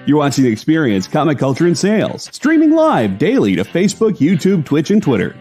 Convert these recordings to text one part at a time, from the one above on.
You're watching The Experience, Comic Culture and Sales, streaming live daily to Facebook, YouTube, Twitch, and Twitter.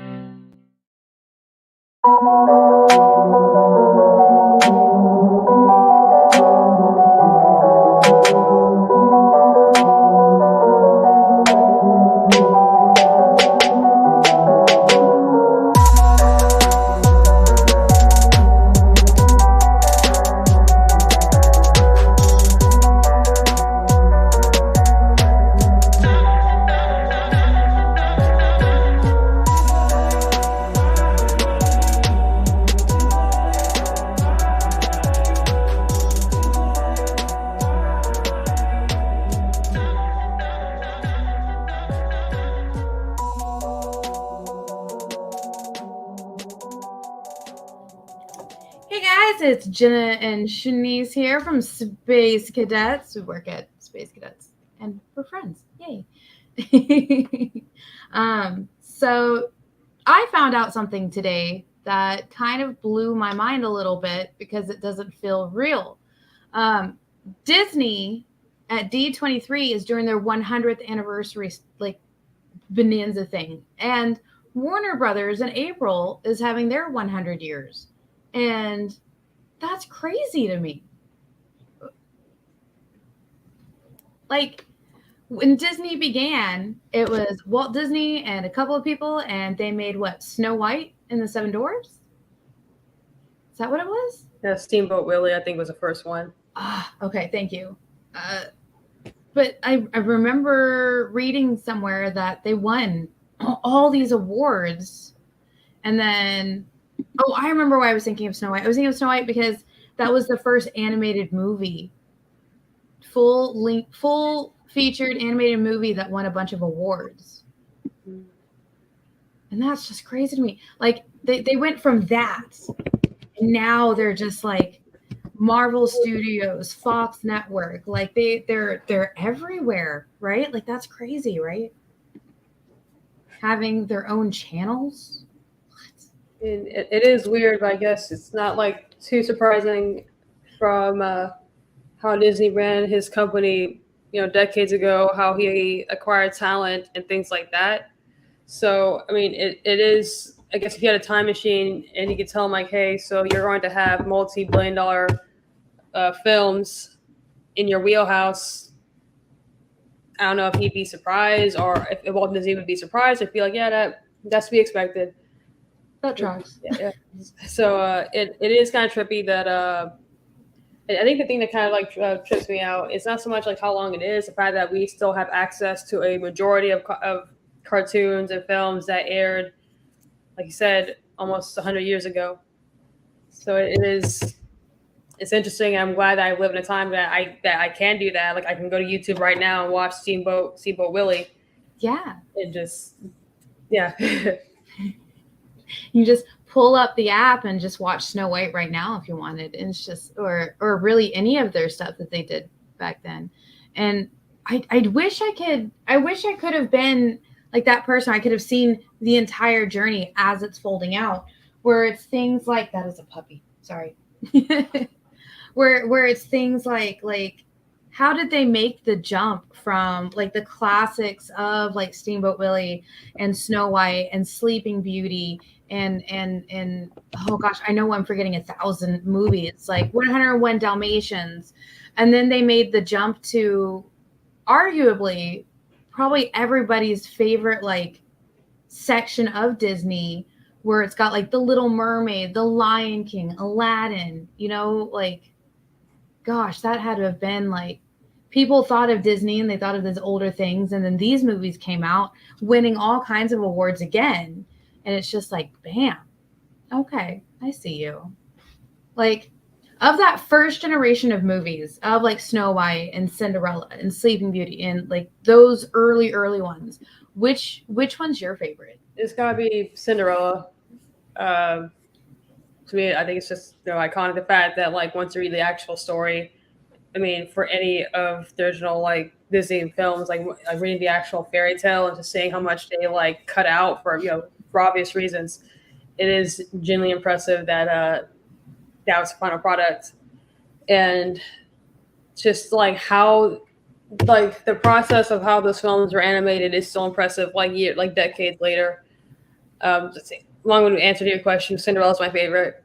It's Jena and Shanice here from Space Cadettes. We work at Space Cadettes and we're friends. Yay. So I found out something today that kind of blew my mind a little bit because it doesn't feel real. Disney at D23 is doing their 100th anniversary like bonanza thing. And Warner Brothers in April is having their 100 years. And that's crazy to me. Like, when Disney began, it was Walt Disney and a couple of people, and they made what? Snow White and the Seven Dwarfs? Is that what it was? Yeah, Steamboat Willie, I think, was the first one. Okay, thank you. But I remember reading somewhere that they won all these awards, and then... Oh, I remember why I was thinking of Snow White. I was thinking of Snow White because that was the first animated movie, full featured animated movie that won a bunch of awards. And that's just crazy to me. Like they went from that, and now they're just like Marvel Studios, Fox Network. Like they're everywhere, right? Like that's crazy, right? Having their own channels. And it is weird, but I guess it's not like too surprising from how Disney ran his company, decades ago, how he acquired talent and things like that. So, I mean, it is, I guess if you had a time machine and you could tell him like, hey, so you're going to have multi-billion-dollar films in your wheelhouse. I don't know if he'd be surprised or if Walt Disney would be surprised. I'd be like, yeah, that's to be expected. That tracks. Yeah. So it is kind of trippy that I think the thing that kind of like trips me out is not so much like how long it is, the fact that we still have access to a majority of cartoons and films that aired, like you said, almost 100 years ago. So it's interesting. I'm glad that I live in a time that I can do that. Like I can go to YouTube right now and watch Steamboat Willie. Yeah. And just yeah. You just pull up the app and just watch Snow White right now if you wanted. And it's just, or really any of their stuff that they did back then. And I wish I could have been like that person. I could have seen the entire journey as it's folding out, where it's things like, that is a puppy. Sorry. where it's things like, how did they make the jump from like the classics of like Steamboat Willie and Snow White and Sleeping Beauty and oh gosh, I know I'm forgetting 1,000 movies, like 101 Dalmatians. And then they made the jump to arguably probably everybody's favorite like section of Disney, where it's got like The Little Mermaid, The Lion King, Aladdin, like, gosh, that had to have been like, people thought of Disney and they thought of these older things. And then these movies came out winning all kinds of awards again. And it's just like, bam. Okay, I see you. Like, of that first generation of movies, of like Snow White and Cinderella and Sleeping Beauty and like those early ones, which one's your favorite? It's gotta be Cinderella. To me, I think it's just iconic. The fact that like once you read the actual story, I mean, for any of the original like Disney films, like reading the actual fairy tale and just seeing how much they like cut out for obvious reasons, it is genuinely impressive that that was the final product. And just like how like the process of how those films were animated is still impressive. Like decades later. Let's see. Long-winded answer to your question. Cinderella's my favorite.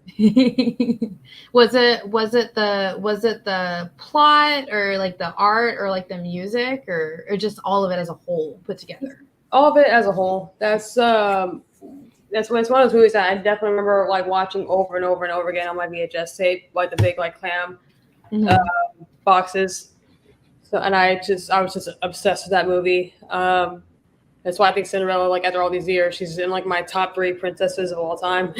Was it the plot or like the art or like the music or just all of it as a whole put together? All of it as a whole. It's one of those movies that I definitely remember like watching over and over and over again on my VHS tape, like the big like clam boxes. So and I was just obsessed with that movie. That's why I think Cinderella, like after all these years, she's in like my top 3 princesses of all time.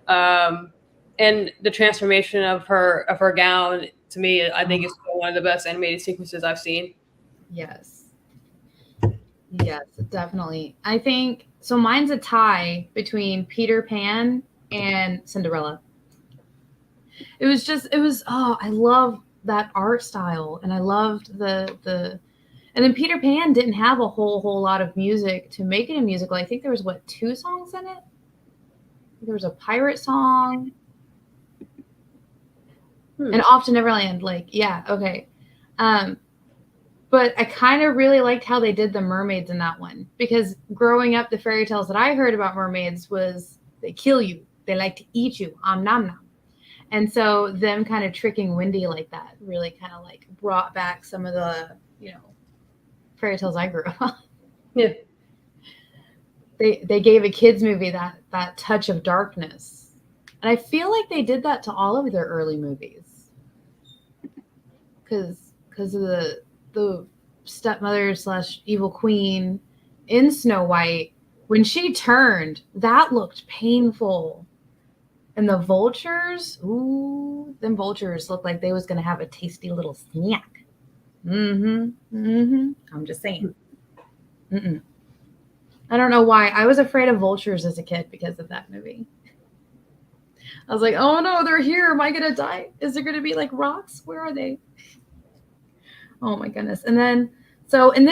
And the transformation of her gown, to me, I think is one of the best animated sequences I've seen. Yes, definitely. I think so. Mine's a tie between Peter Pan and Cinderella. It was. Oh, I love that art style, and I loved the. And then Peter Pan didn't have a whole lot of music to make it a musical. I think there was 2 songs in it. There was a pirate song. And Off to Neverland, okay. But I kind of really liked how they did the mermaids in that one, because growing up, the fairy tales that I heard about mermaids was they kill you, they like to eat you, nom nom. And so them kind of tricking Wendy like that really kind of like brought back some of the, fairy tales I grew up on. Yeah. They gave a kids movie that touch of darkness. And I feel like they did that to all of their early movies. Because of the stepmother / evil queen in Snow White, when she turned, that looked painful. And the vultures, them vultures looked like they was going to have a tasty little snack. I'm just saying. I don't know why. I was afraid of vultures as a kid because of that movie. I was like, oh no, they're here. Am I going to die? Is there going to be like rocks? Where are they? Oh my goodness. And then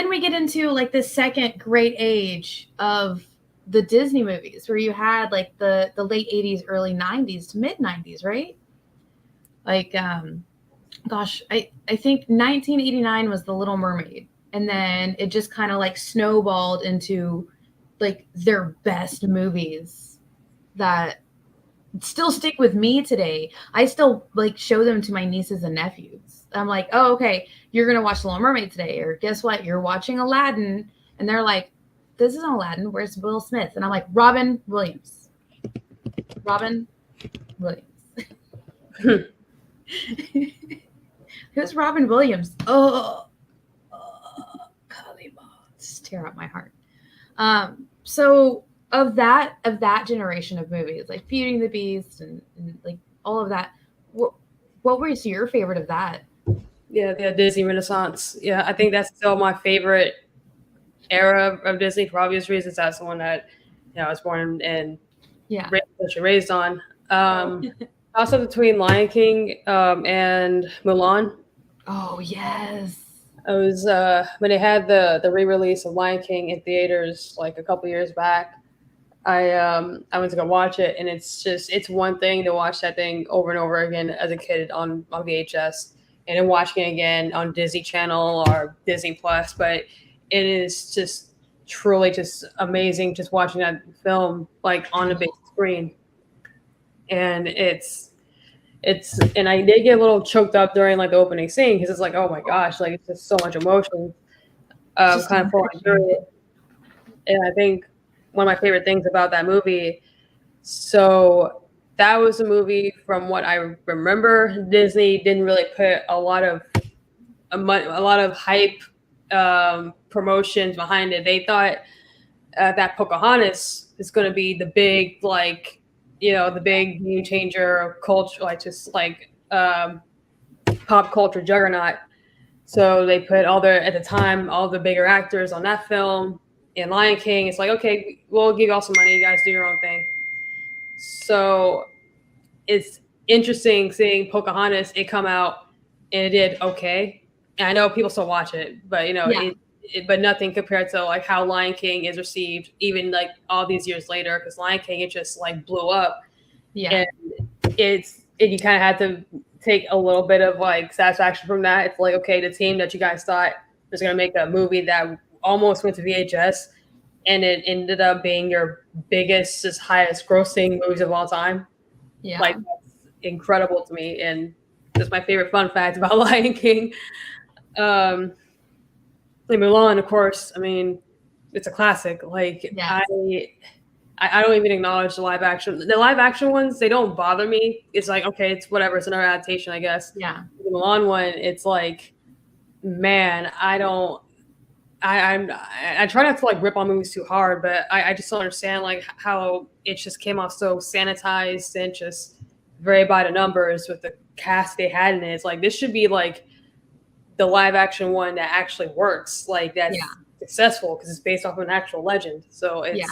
we get into like the second great age of the Disney movies, where you had like the late 80s, early 90s to mid 90s, right? Like, I think 1989 was The Little Mermaid. And then it just kind of like snowballed into like their best movies that still stick with me today. I still like show them to my nieces and nephews. I'm like, oh, okay, you're going to watch The Little Mermaid today. Or guess what? You're watching Aladdin. And they're like, this isn't Aladdin. Where's Will Smith? And I'm like, Robin Williams. Who's Robin Williams? Oh, Kalima. Just tear up my heart. So of that generation of movies, like Beauty and the Beast and like all of that, what was your favorite of that? Yeah, the Disney Renaissance. Yeah, I think that's still my favorite era of Disney for obvious reasons. That's the one that I was born and raised on. Also between Lion King and Mulan. Oh yes. I was when they had the re-release of Lion King in theaters like a couple years back. I went to go watch it, and it's one thing to watch that thing over and over again as a kid on VHS, and then watching it again on Disney Channel or Disney Plus. But it is just truly just amazing just watching that film like on the big screen. And and I did get a little choked up during like the opening scene, because it's like, oh my gosh, like it's just so much emotion kind of flowing through it. And I think one of my favorite things about that movie, so that was a movie, from what I remember, Disney didn't really put a lot of hype promotions behind it. They thought that Pocahontas is going to be the big like the big game changer of culture, like just like pop culture juggernaut. So they put at the time all the bigger actors on that film. In Lion King, it's like, okay, we'll give you all some money, you guys do your own thing. So it's interesting seeing Pocahontas, it come out and it did okay. And I know people still watch it, but but nothing compared to like how Lion King is received, even like all these years later, because Lion King, it just like blew up. Yeah. And it's you kind of had to take a little bit of like satisfaction from that. It's like, okay, the team that you guys thought was going to make a movie that almost went to VHS, and it ended up being your biggest, just highest grossing movies of all time. Yeah. Like, that's incredible to me. And that's my favorite fun fact about Lion King. Like Mulan, of course, I mean, it's a classic. Like, Yes. I don't even acknowledge the live action. The live action ones, they don't bother me. It's like, okay, it's whatever. It's another adaptation, I guess. Yeah. The Milan one, it's like, man, I try not to like rip on movies too hard, but I just don't understand like how it just came off so sanitized and just very by the numbers with the cast they had in it. It's like, this should be like the live action one that actually works, like that's successful because it's based off of an actual legend. So it's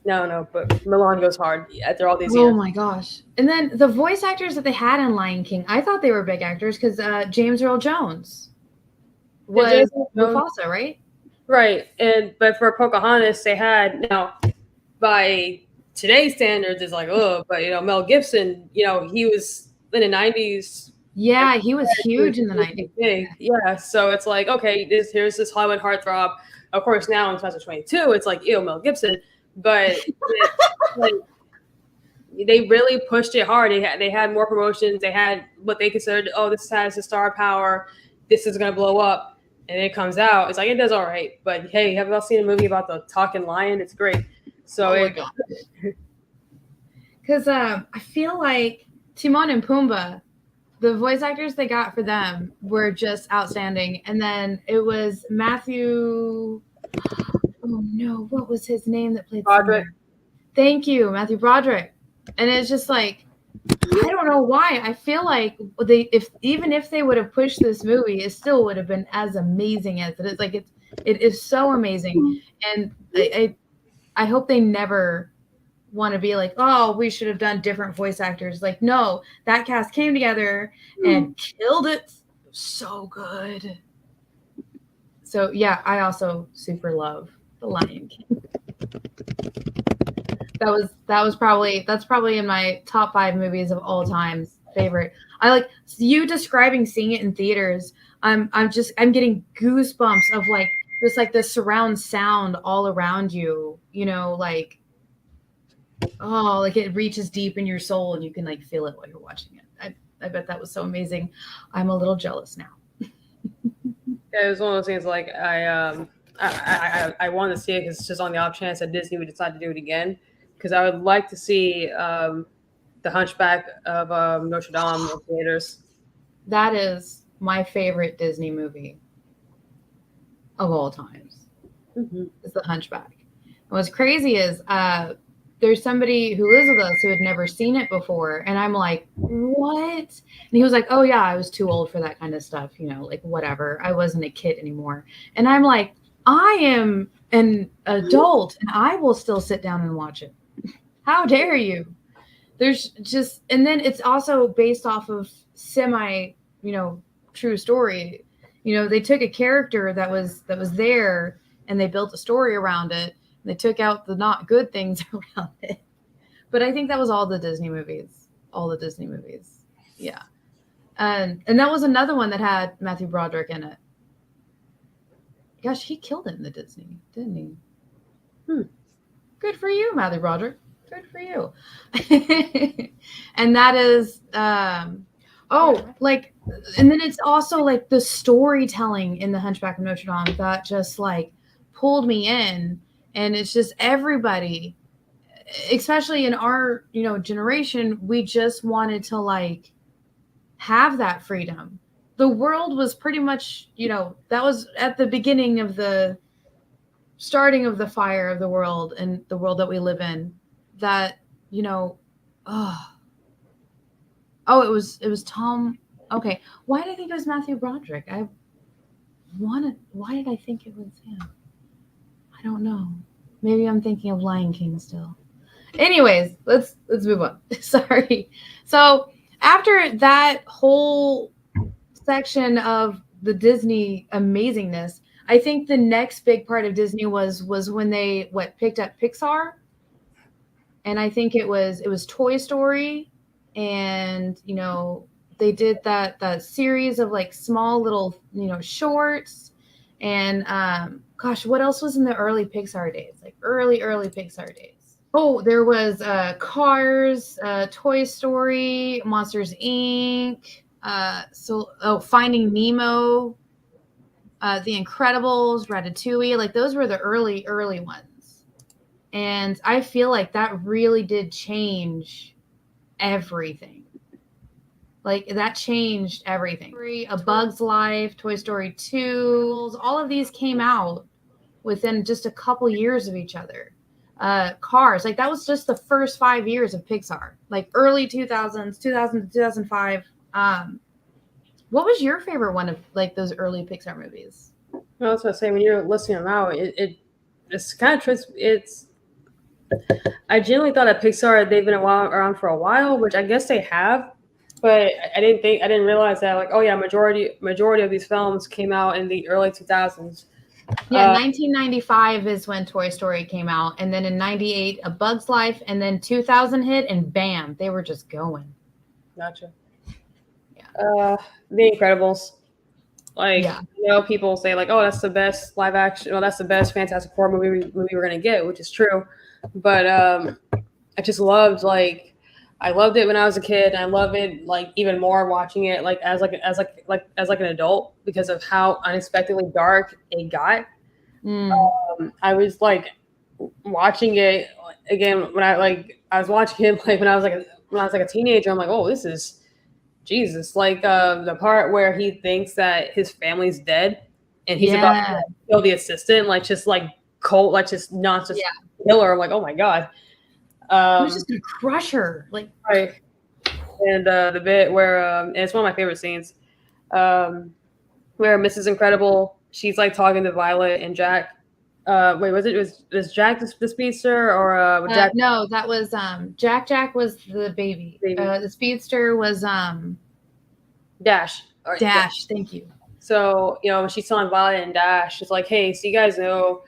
no, but Milan goes hard after all these years. Oh my gosh. And then the voice actors that they had in Lion King, I thought they were big actors because James Earl Jones was Mufasa, right? Right. But for Pocahontas, they had, now by today's standards, it's like, oh, but Mel Gibson, he was in the 90s. Yeah, he was huge in the 90s. Big. Yeah. So it's like, okay, here's this Hollywood heartthrob. Of course, now in 2022, it's like, ew, Mel Gibson. But like, they really pushed it hard. They had more promotions. They had what they considered, oh, this has a star power. This is going to blow up. And it comes out. It's like, it does all right. But hey, have you all seen a movie about the talking lion? It's great. So because I feel like Timon and Pumbaa, the voice actors they got for them were just outstanding. And then it was Matthew. Oh no, what was his name that played Broderick? Thank you, Matthew Broderick. And it's just like, I don't know why. I feel like even if they would have pushed this movie, it still would have been as amazing as it is. Like it is so amazing. And I hope they never want to be like, oh, we should have done different voice actors. Like, no, that cast came together and killed it. So good. So yeah, I also super love The Lion King. That's probably in my top 5 movies of all times favorite. I like you describing seeing it in theaters. I'm getting goosebumps of like just like the surround sound all around you, like, oh, like it reaches deep in your soul and you can like feel it while you're watching it. I bet that was so amazing. I'm a little jealous now. Yeah, it was one of those things like I wanted to see it because it's just on the off chance that Disney would decide to do it again. Because I would like to see The Hunchback of Notre Dame in theaters. That is my favorite Disney movie of all times. It's The Hunchback. And what's crazy is there's somebody who lives with us who had never seen it before. And I'm like, what? And he was like, oh, yeah, I was too old for that kind of stuff. Like whatever. I wasn't a kid anymore. And I'm like, I am an adult and I will still sit down and watch it. How dare you? There's just, and then it's also based off of semi, true story. They took a character that was there and they built a story around it. And they took out the not good things around it. But I think that was all the Disney movies. Yeah. And that was another one that had Matthew Broderick in it. Gosh, he killed it in the Disney, didn't he? Good for you, Matthew Broderick. Good for you. And that is, and then it's also like the storytelling in The Hunchback of Notre Dame that just like pulled me in. And it's just everybody, especially in our, generation, we just wanted to like have that freedom. The world was pretty much, that was at the beginning of the starting of the fire of the world and the world that we live in. That, it was Tom. Okay. Why did I think it was Matthew Broderick? Why did I think it was him? I don't know. Maybe I'm thinking of Lion King still. Anyways, let's move on. Sorry. So after that whole section of the Disney amazingness, I think the next big part of Disney was when they picked up Pixar. And I think it was Toy Story and they did that series of like small little shorts, and gosh, what else was in the early Pixar days? Like early Pixar days. Oh, there was Cars, Toy Story, Monsters Inc. Finding Nemo, The Incredibles, Ratatouille. Like those were the early ones, and I feel like that really did change everything. Like that changed everything. A Bug's Life, Toy Story 2, all of these came out within just a couple years of each other. Cars, like that was just the first 5 years of Pixar, like early 2000s, 2000 to 2005. What was your favorite one of like those early Pixar movies? Well, that's what I say. When you're listing them out, it's kind of I genuinely thought at Pixar they've been around for a while, which I guess they have, but I didn't realize that, like, oh yeah, majority of these films came out in the early 2000s. Yeah, 1995 is when Toy Story came out, and then in 98 A Bug's Life, and then 2000 hit, and bam, they were just going. Gotcha. Yeah. The Incredibles. Like, people say like, oh, that's the best live action, or that's the best Fantastic Four movie we're gonna get, which is true. But I just loved, like, I loved it when I was a kid, and I love it like even more watching it like as an adult, because of how unexpectedly dark it got. I was like watching it again when I was watching it like when I was like a teenager. I'm like, oh, this is Jesus. Like the part where he thinks that his family's dead and he's about to kill the assistant, like just like cold, like just nonsense killer. I'm like, oh my God. He was just gonna crush her, like, right. And the bit where and it's one of my favorite scenes, where Mrs. Incredible, she's like talking to Violet and Jack. Was Jack the speedster, or Jack? No, that was Jack. Jack was the baby. The speedster was Dash. Dash. Yeah. Thank you. So when she's telling Violet and Dash, she's like, hey, so you guys know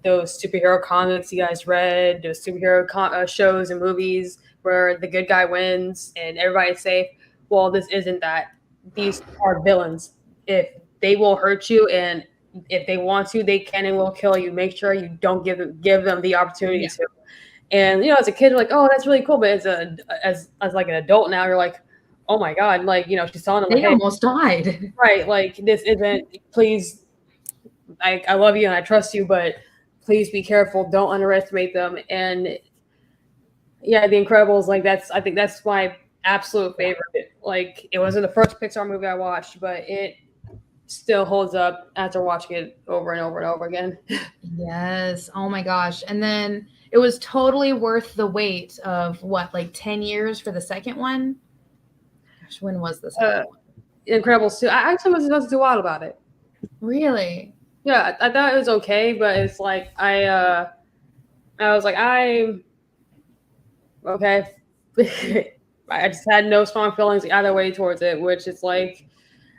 those superhero comics you guys read, those superhero shows and movies where the good guy wins and everybody's safe? Well, this isn't that. These are villains. If they will hurt you, and if they want to, they can and will kill you. Make sure you don't give them the opportunity to. And as a kid, you're like, oh, that's really cool. But as like an adult now, you're like, oh my God, like she's telling them, they like, almost died. Right, like this isn't. Please, I love you and I trust you, but please be careful. Don't underestimate them. And yeah, The Incredibles, like I think that's my absolute favorite. Like, it wasn't the first Pixar movie I watched, but it still holds up after watching it over and over and over again. Yes. Oh my gosh. And then it was totally worth the wait of like 10 years for the second one. Gosh, when was the second one? Incredibles 2. I actually wasn't too wild about it. Really? Yeah, I thought it was okay, but it's like I was like, okay. I just had no strong feelings either way towards it, which is like,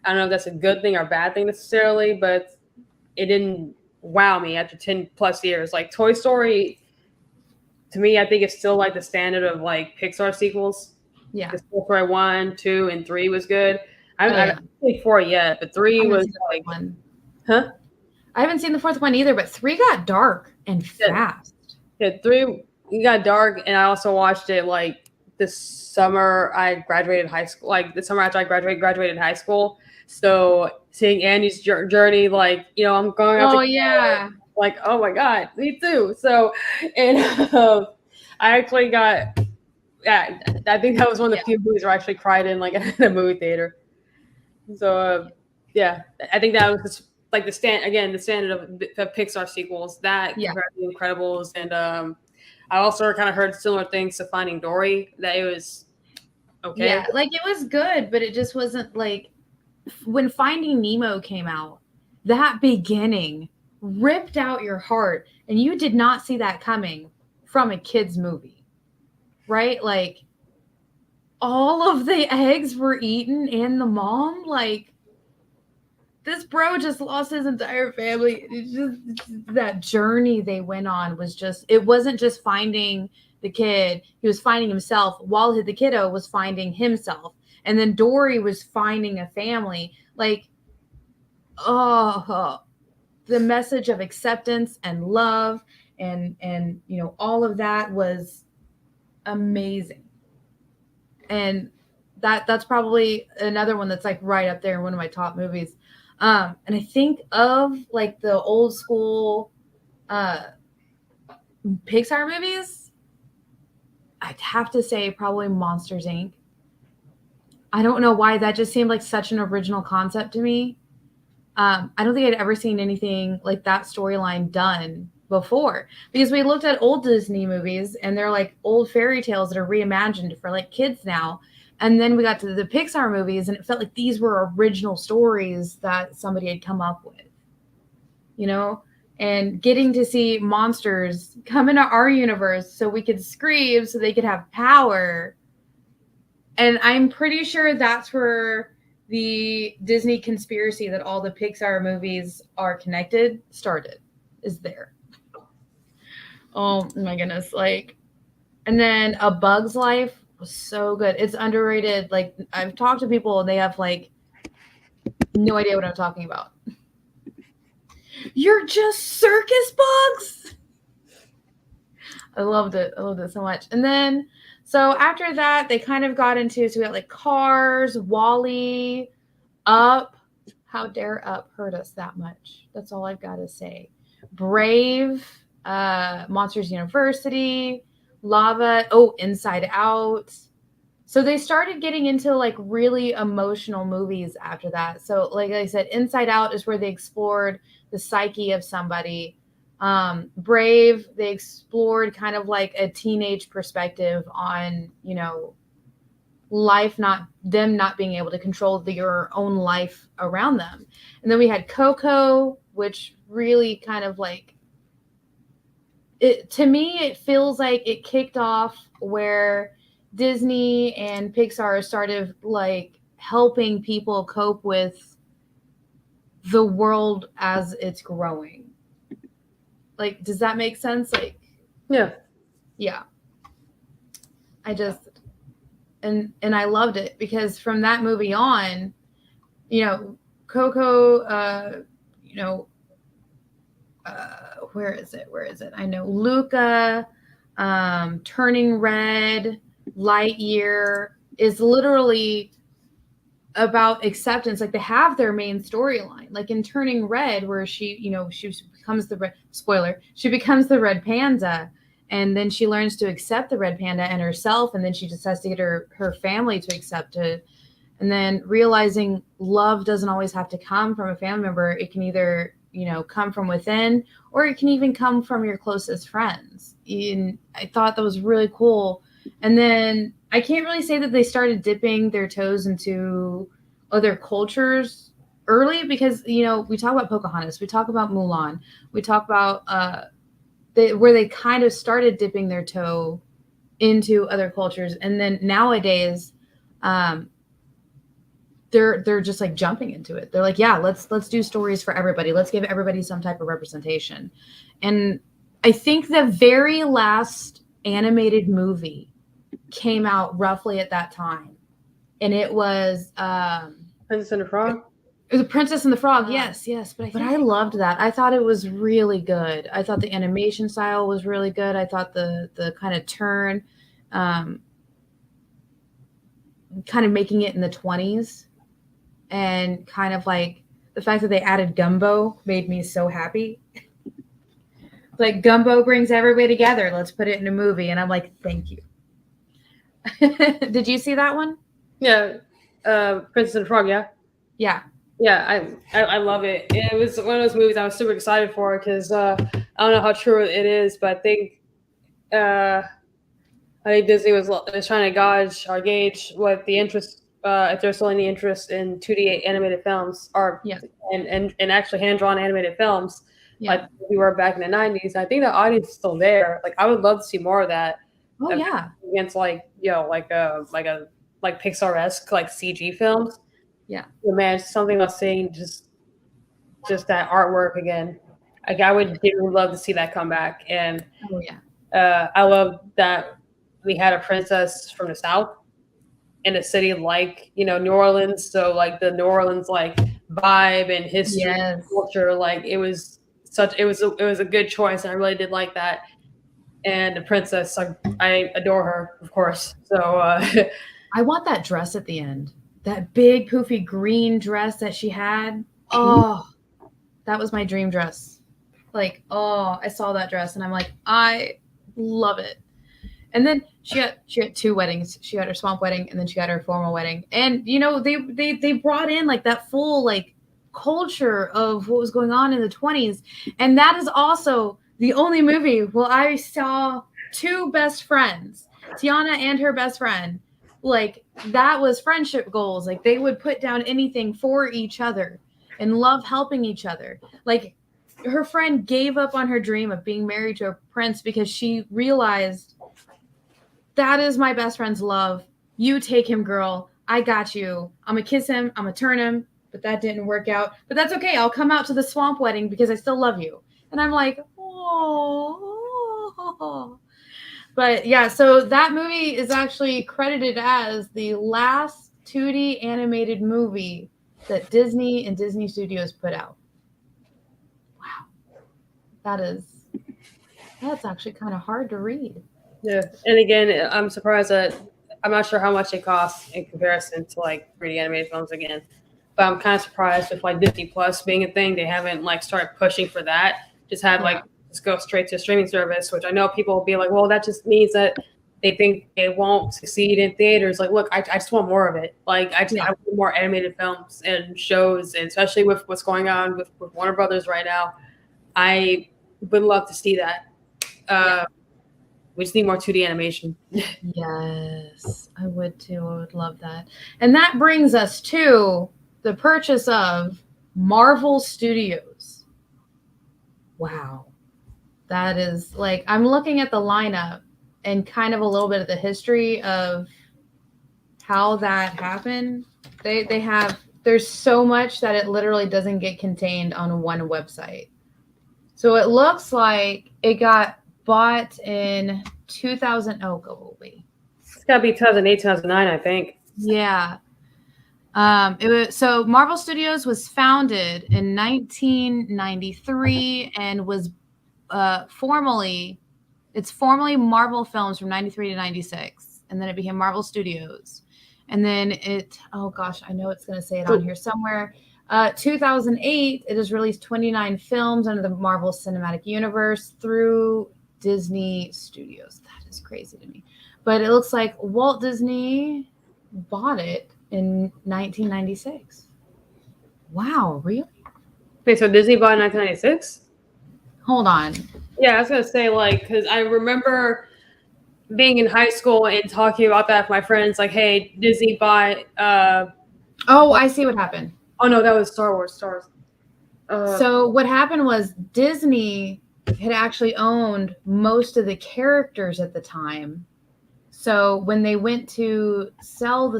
I don't know if that's a good thing or bad thing necessarily, but it didn't wow me after 10 plus years. Like Toy Story, to me, I think it's still like the standard of like Pixar sequels. Yeah. Toy Story 1, 2, and 3 was good. I haven't seen 4 yet, but 3 was like, one. Huh? I haven't seen the fourth one either, but 3 got dark and fast. Yeah, 3 got dark, and I also watched it like this summer I graduated high school, like the summer after I graduated high school. So seeing Andy's journey, like, I'm going out to like, oh my God, me too. So, and I actually got, I think that was one of the few movies where I actually cried in like in a movie theater. So, I think that was just like the standard of Pixar sequels, that compared to The Incredibles. And I also kind of heard similar things to Finding Dory, that it was okay. Yeah, like it was good, but it just wasn't like, when Finding Nemo came out, that beginning ripped out your heart, and you did not see that coming from a kid's movie, right? Like, all of the eggs were eaten and the mom, like, this bro just lost his entire family. It's just that journey they went on was just, it wasn't just finding the kid. He was finding himself while the kiddo was finding himself. And then Dory was finding a family. Like, the message of acceptance and love and you know, all of that was amazing. And that's probably another one that's like right up there in one of my top movies. And I think of like the old school Pixar movies, I'd have to say probably Monsters Inc. I don't know why, that just seemed like such an original concept to me. I don't think I'd ever seen anything like that storyline done before, because we looked at old Disney movies and they're like old fairy tales that are reimagined for like kids now. And then we got to the Pixar movies and it felt like these were original stories that somebody had come up with, you know, and getting to see monsters come into our universe so we could scream, so they could have power. And I'm pretty sure that's where the Disney conspiracy that all the Pixar movies are connected started, is there. Oh my goodness. Like, and then A Bug's Life was so good. It's underrated. Like, I've talked to people and they have like no idea what I'm talking about. You're just circus bugs. I loved it. I loved it so much. And then, so after that, they kind of got into, so we got like Cars, Wall-E, Up. How dare Up hurt us that much? That's all I've got to say. Brave, Monsters University, Lava, Inside Out. So they started getting into like really emotional movies after that. So like I said, Inside Out is where they explored the psyche of somebody. Brave, they explored kind of like a teenage perspective on, you know, life, not being able to control your own life around them. And then we had Coco, which really kind of like, it, to me, it feels like it kicked off where Disney and Pixar started like helping people cope with the world as it's growing. Like, does that make sense? Like, yeah. I just, and I loved it because from that movie on, you know, Coco, you know, where is it? I know Luca, Turning Red, Lightyear is literally about acceptance. Like, they have their main storyline, like in Turning Red, where she, you know, she becomes the red, spoiler, she becomes the red panda, and then she learns to accept the red panda and herself, and then she just has to get her family to accept it. And then realizing love doesn't always have to come from a family member. It can either, you know, come from within, or it can even come from your closest friends. And I thought that was really cool. And then I can't really say that they started dipping their toes into other cultures early, because, you know, we talk about Pocahontas, we talk about Mulan, we talk about where they kind of started dipping their toe into other cultures. And then nowadays, they're just like jumping into it. They're like, yeah, let's do stories for everybody. Let's give everybody some type of representation. And I think the very last animated movie came out roughly at that time, and it was Princess and the Frog. It was The Princess and the Frog. Yes. But I loved that. I thought it was really good. I thought the animation style was really good. I thought the kind of turn, kind of making it in the 20s, and kind of like the fact that they added Gumbo made me so happy. Like, Gumbo brings everybody together. Let's put it in a movie. And I'm like, thank you. Did you see that one? Yeah. Princess and the Frog, yeah? Yeah. Yeah, I love it. It was one of those movies I was super excited for because I don't know how true it is, but I think Disney was trying to gauge what the interest, if there's still any interest in 2D animated films, or and actually hand-drawn animated films, like we were back in the 90s. I think the audience is still there. Like, I would love to see more of that. Oh yeah, against like, you know, like Pixar-esque like CG films. Yeah, man, something about seeing just that artwork again. Like, I would really love to see that come back. And oh yeah, I love that we had a princess from the South in a city like, New Orleans. So like the New Orleans like vibe and history, and Yes. culture, like it was a good choice. And I really did like that. And the princess, I adore her, of course. So I want that dress at the end. That big poofy green dress that she had. Oh, that was my dream dress. Like, oh, I saw that dress and I'm like, I love it. And then she had 2 weddings. She had her swamp wedding and then she had her formal wedding. And they brought in like that full like culture of what was going on in the 20s. And that is also the only movie where I saw 2 best friends, Tiana and her best friend. Like that was friendship goals. Like they would put down anything for each other and love helping each other. Like her friend gave up on her dream of being married to a prince because she realized that is my best friend's love. You take him, girl. I got you. I'm going to kiss him. I'm going to turn him. But that didn't work out. But that's okay. I'll come out to the swamp wedding because I still love you. And I'm like, oh. But yeah, so that movie is actually credited as the last 2D animated movie that Disney and Disney Studios put out. Wow. That's actually kind of hard to read. Yeah, and again, I'm surprised that I'm not sure how much it costs in comparison to like 3D animated films again, but I'm kind of surprised with like Disney Plus being a thing. They haven't like started pushing for that. Just have like just go straight to a streaming service, which I know people will be like, well, that just means that they think they won't succeed in theaters. Like, look, I just want more of it. Like, I want more animated films and shows, and especially with what's going on with Warner Brothers right now. I would love to see that. We just need more 2D animation. Yes, I would too. I would love that. And that brings us to the purchase of Marvel Studios. Wow. That is like, I'm looking at the lineup and kind of a little bit of the history of how that happened. There's so much that it literally doesn't get contained on one website. So it looks like it got bought in 2000. Oh, go away. It's got to be 2008, 2009, I think. Yeah. So Marvel Studios was founded in 1993 and was formally Marvel Films from 93 to 96. And then it became Marvel Studios. And then oh gosh, I know it's going to say it on here somewhere. 2008, it has released 29 films under the Marvel Cinematic Universe through Disney Studios. That is crazy to me. But it looks like Walt Disney bought it in 1996. Wow, really? Wait, so Disney bought in 1996? Hold on. Yeah, I was going to say, like, because I remember being in high school and talking about that with my friends, like, hey, Disney bought... I see what happened. Oh, no, that was Star Wars. So what happened was Disney had actually owned most of the characters at the time. So when they went to sell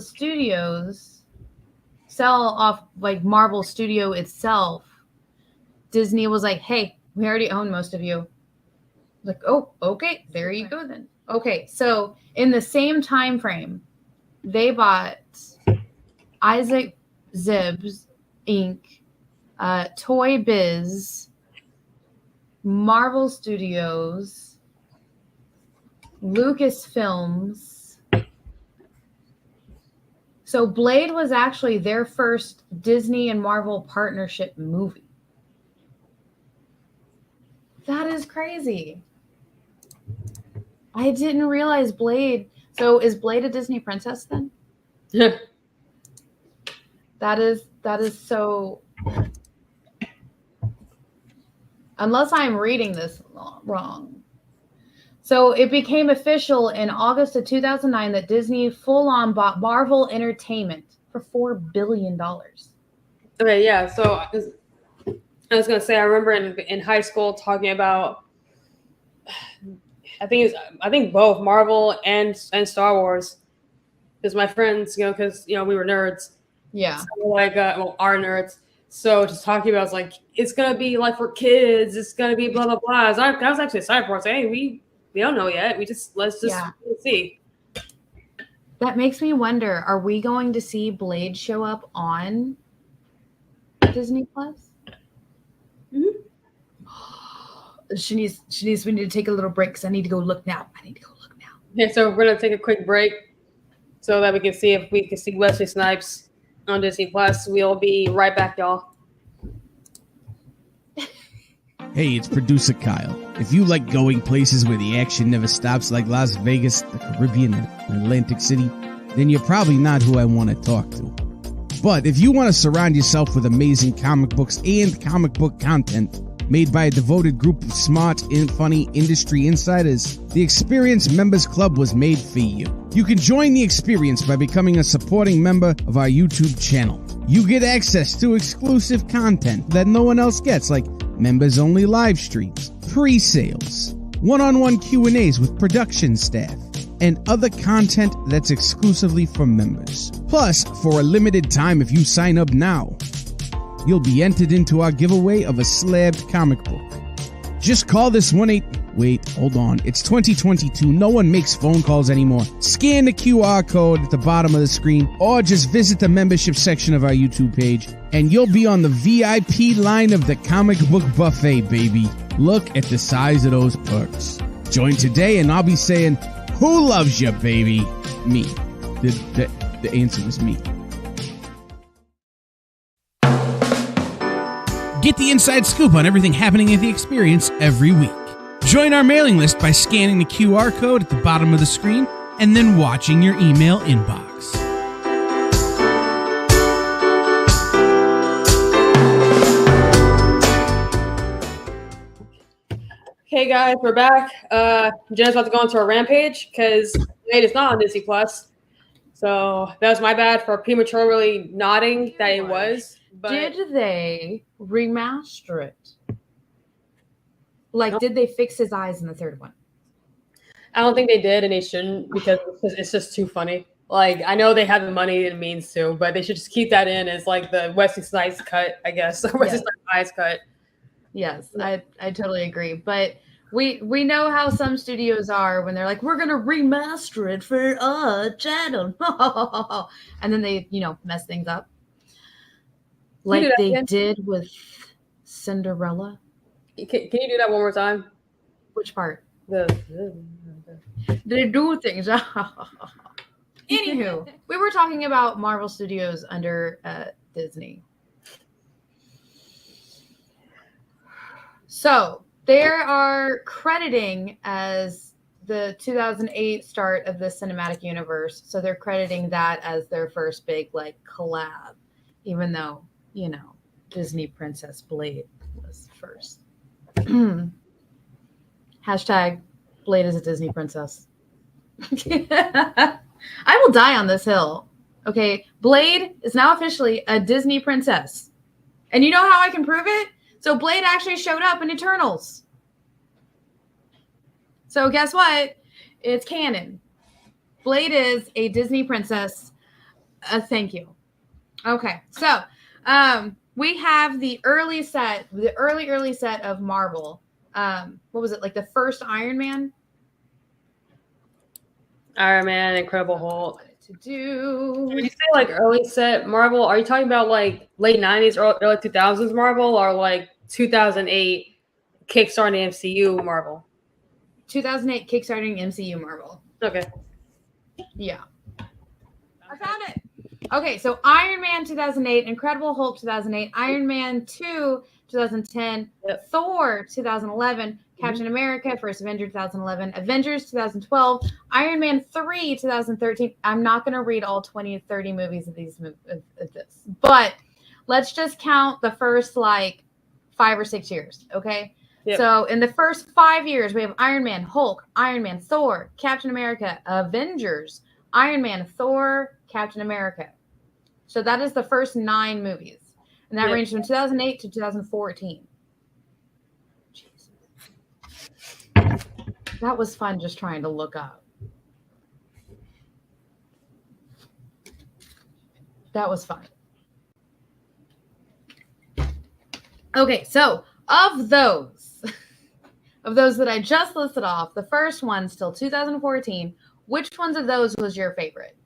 off like Marvel Studio itself, Disney was like, hey, we already own most of you. Like, oh, okay, there you go then. Okay, so in the same time frame, they bought Isaac Zibbs Inc., Toy Biz, Marvel Studios, Lucasfilms. So Blade was actually their first Disney and Marvel partnership movie. That is crazy. I didn't realize Blade. So is Blade a Disney princess then? Yeah. That is so. Unless I'm reading this wrong. So it became official in August of 2009 that Disney full-on bought Marvel Entertainment for $4 billion. Okay, yeah. So I was going to say, I remember in high school talking about, I think both Marvel and Star Wars, because my friends, because we were nerds. Yeah. So like, our nerds. So just talking about, it's like, it's going to be like for kids. It's going to be blah, blah, blah. I was actually excited for it. Hey, We don't know yet. Let's just see. That makes me wonder, are we going to see Blade show up on Disney Plus? Mm-hmm. Shanice, we need to take a little break because I need to go look now. Okay, so we're gonna take a quick break so that we can see if we can see Wesley Snipes on Disney Plus. We'll be right back, y'all. Hey, it's producer Kyle. If you like going places where the action never stops, like Las Vegas, the Caribbean, and Atlantic City, then you're probably not who I want to talk to. But if you want to surround yourself with amazing comic books and comic book content made by a devoted group of smart and funny industry insiders, the Experience Members Club was made for you. You can join the experience by becoming a supporting member of our YouTube channel. You get access to exclusive content that no one else gets, like members-only live streams, pre-sales, one-on-one Q&As with production staff, and other content that's exclusively for members. Plus, for a limited time, if you sign up now, you'll be entered into our giveaway of a slabbed comic book. Just call this 1-8... Wait, hold on. It's 2022. No one makes phone calls anymore. Scan the QR code at the bottom of the screen, or just visit the membership section of our YouTube page, and you'll be on the VIP line of the comic book buffet, baby. Look at the size of those perks. Join today, and I'll be saying, who loves you, baby? Me. The answer was me. Get the inside scoop on everything happening at the Experience every week. Join our mailing list by scanning the QR code at the bottom of the screen and then watching your email inbox. Hey guys, we're back. Jena's about to go into a Rampage because Blade is not on Disney Plus. So that was my bad for prematurely nodding that it was. But did they remaster it? Like, did they fix his eyes in the third one? I don't think they did, and they shouldn't because it's just too funny. Like, I know they have the money and means to, but they should just keep that in as like the Wesley Snipes cut, I guess. Wesley Snipes eyes cut. Yes, I totally agree. But we know how some studios are when they're like, we're gonna remaster it for a channel, and then they mess things up, like they did with Cinderella. Can you do that one more time? Which part? They do things. Anywho, we were talking about Marvel Studios under Disney. So they are crediting as the 2008 start of the cinematic universe. So they're crediting that as their first big collab, even though Disney Princess Blade was first. Hashtag Blade is a Disney princess. I will die on this hill. Okay, Blade is now officially a Disney princess. And you know how I can prove it? So Blade actually showed up in Eternals. So guess what? It's canon. Blade is a Disney princess. Thank you. Okay, so we have the early set of Marvel. What was it, like the first Iron Man? Iron Man, Incredible Hulk. When you say like early set Marvel, are you talking about like late 90s or early 2000s Marvel, or like 2008 kickstarting MCU Marvel? 2008 kickstarting MCU Marvel. Okay. Yeah. I found it. Okay, so Iron Man 2008, Incredible Hulk 2008, Iron Man 2 2010, Yep. Thor 2011, Captain America First Avenger 2011, Avengers 2012, Iron Man 3 2013. I'm not going to read all 20 or 30 movies of this, but let's just count the first 5 or 6 years, okay? Yep. So in the first 5 years, we have Iron Man, Hulk, Iron Man, Thor, Captain America, Avengers, Iron Man, Thor, Captain America. So that is the first 9 movies. And that ranged from 2008 to 2014. Jesus. That was fun just trying to look up. That was fun. Okay, so of those, of those that I just listed off, the first one still 2014, which ones of those was your favorite?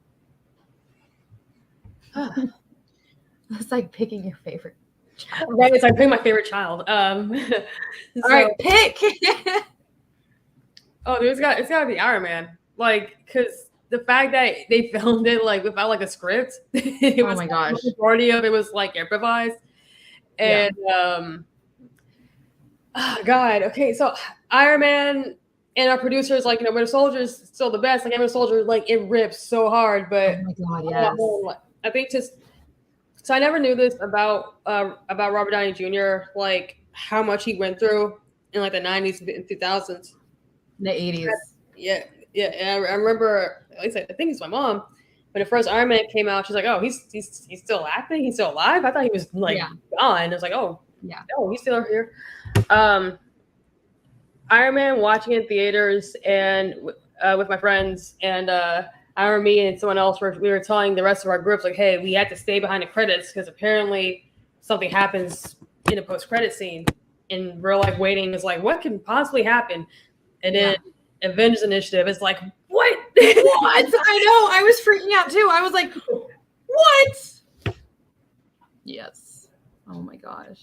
It's like picking your favorite child. Right, it's like picking my favorite child. All right, pick. It's got to be Iron Man. Like, because the fact that they filmed it like without like a script, it was, my gosh, the majority of it was like improvised, and God, okay, so Iron Man and our producers like Winter Soldier's still the best. Like Winter Soldier, like it rips so hard, but oh my God, yes. I think so I never knew this about Robert Downey Jr. like how much he went through in like the 90s and 2000s. The 80s. Yeah. And I remember, at least I think it's my mom, when the first Iron Man came out, she's like, "Oh, he's still acting? He's still alive? I thought he was like gone." I was like, "Oh, yeah, no, he's still here." Iron Man, watching in theaters and with my friends, and I remember me and someone else we were telling the rest of our groups like, "Hey, we had to stay behind the credits because apparently something happens in a post-credit scene." And we're like waiting. It's like, what can possibly happen? And then Avengers Initiative is like, what? What? I know. I was freaking out too. I was like, what? Yes. Oh my gosh.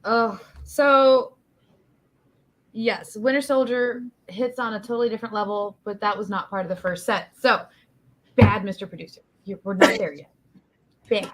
Oh, so yes, Winter Soldier hits on a totally different level, but that was not part of the first set. So bad, Mr. Producer. We're not there yet. Bad.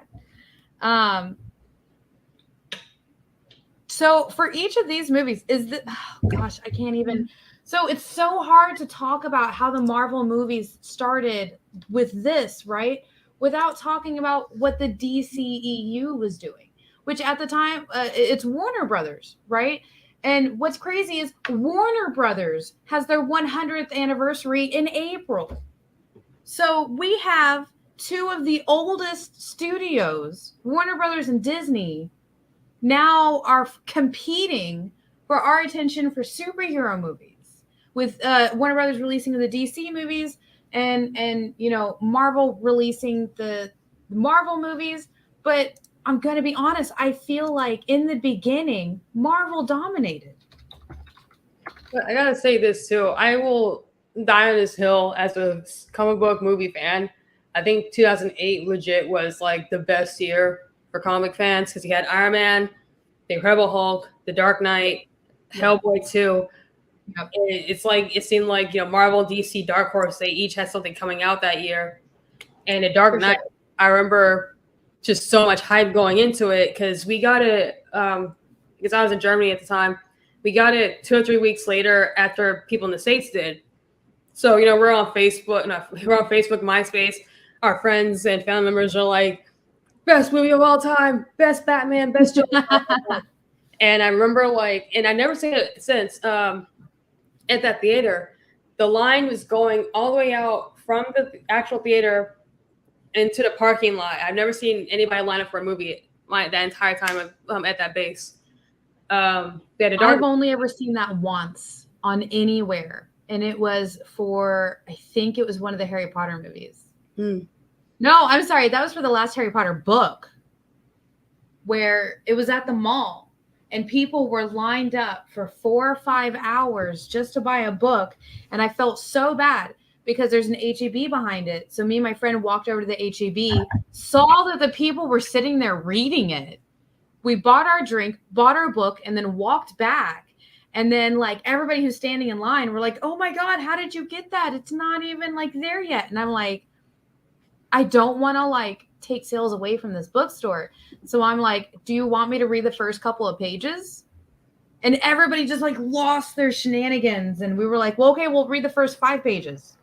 So for each of these movies, I can't even. So it's so hard to talk about how the Marvel movies started with this, right? Without talking about what the DCEU was doing, which at the time, it's Warner Brothers, right? And what's crazy is Warner Brothers has their 100th anniversary in April. So we have two of the oldest studios, Warner Brothers and Disney, now are competing for our attention for superhero movies. With Warner Brothers releasing the DC movies and Marvel releasing the Marvel movies. But I'm going to be honest, I feel like in the beginning, Marvel dominated. I got to say this too. I will die on this hill as a comic book movie fan. I think 2008 legit was like the best year for comic fans because you had Iron Man, The Incredible Hulk, The Dark Knight, Hellboy 2. Yep. It's like it seemed like Marvel, DC, Dark Horse, they each had something coming out that year. And The Dark Knight, I remember just so much hype going into it because we got it because I was in Germany at the time. We got it 2 or 3 weeks later after people in the States did. So we're on Facebook, MySpace. Our friends and family members are like, best movie of all time, best Batman, best Joker. And I remember and I've never seen it since. At that theater, the line was going all the way out from the actual theater into the parking lot. I've never seen anybody line up for a movie that entire time at that base. I've only ever seen that once on anywhere, and it was for, I think it was one of the Harry Potter movies. No, I'm sorry, that was for the last Harry Potter book, where it was at the mall. And people were lined up for 4 or 5 hours just to buy a book. And I felt so bad because there's an HEB behind it. So me and my friend walked over to the HEB, saw that the people were sitting there reading it. We bought our drink, bought our book, and then walked back. And then everybody who's standing in line were like, oh my God, how did you get that? It's not even there yet. And I'm like, I don't want to take sales away from this bookstore. So I'm like, do you want me to read the first couple of pages? And everybody just lost their shenanigans. And we were like, well, okay, we'll read the first 5 pages.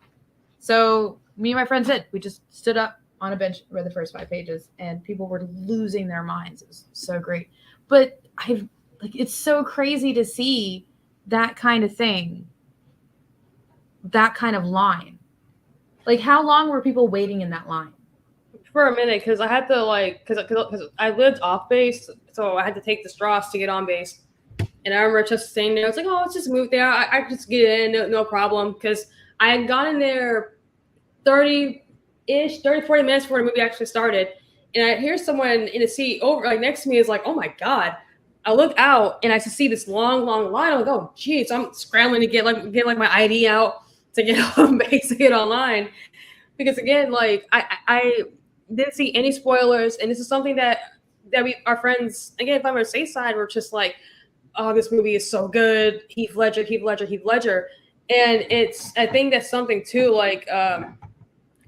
So me and my friends did. We just stood up on a bench, read the first 5 pages, and people were losing their minds. It was so great. But it's so crazy to see that kind of thing, that kind of line. How long were people waiting in that line? For a minute, because I had to because I lived off base, so I had to take the straws to get on base. And I remember just saying there, I was like, oh, let's just move there. I could just get in, no problem. Because I had gotten there 30, 40 minutes before the movie actually started. And I hear someone in a seat over next to me is like, oh my God, I look out and I just see this long line. I'm like, oh geez, I'm scrambling to get my ID out to get home, basically get online. Because again, like I didn't see any spoilers, and this is something that our friends, again, if I'm on the safe side, were just like, oh, this movie is so good, Heath Ledger. And I think that's something too, like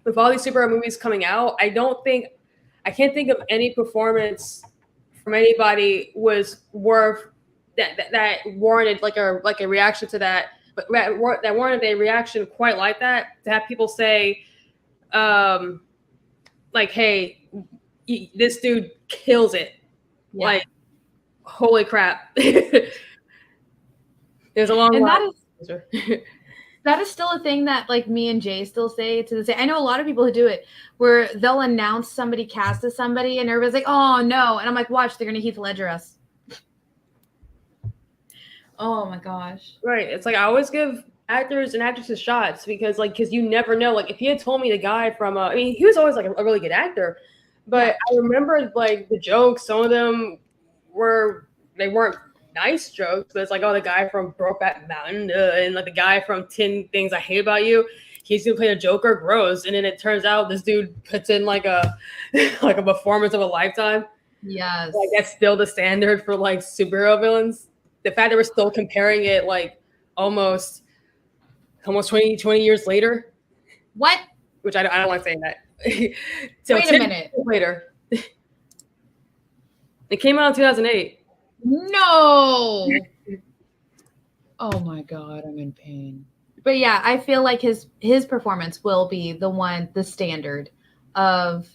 with all these superhero movies coming out, I can't think of any performance from anybody was worth that warranted like a reaction to that, but that warranted a reaction quite like that, to have people say, like, hey, this dude kills it. Yeah. Like, holy crap. There's a long line. That is still a thing that like me and Jay still say to this day. I know a lot of people who do it where they'll announce somebody cast as somebody and everybody's like, oh no. And I'm like, watch, they're going to Heath Ledger us. Oh my gosh. Right. It's like, I always give actors and actresses shots because you never know. Like, if he had told me the guy from, I mean, he was always like a really good actor, but I remember like the jokes, some of them weren't nice jokes, but it's like, oh, the guy from Brokeback Mountain and like the guy from 10 Things I Hate About You, he's gonna play the Joker, gross. And then it turns out this dude puts in like a performance of a lifetime. Yes. Like, that's still the standard for like superhero villains. The fact that we're still comparing it like almost 20 years later. What? Which I don't like saying that. So wait a minute. Later. It came out in 2008. No. Oh my God, I'm in pain. But yeah, I feel like his performance will be the standard of,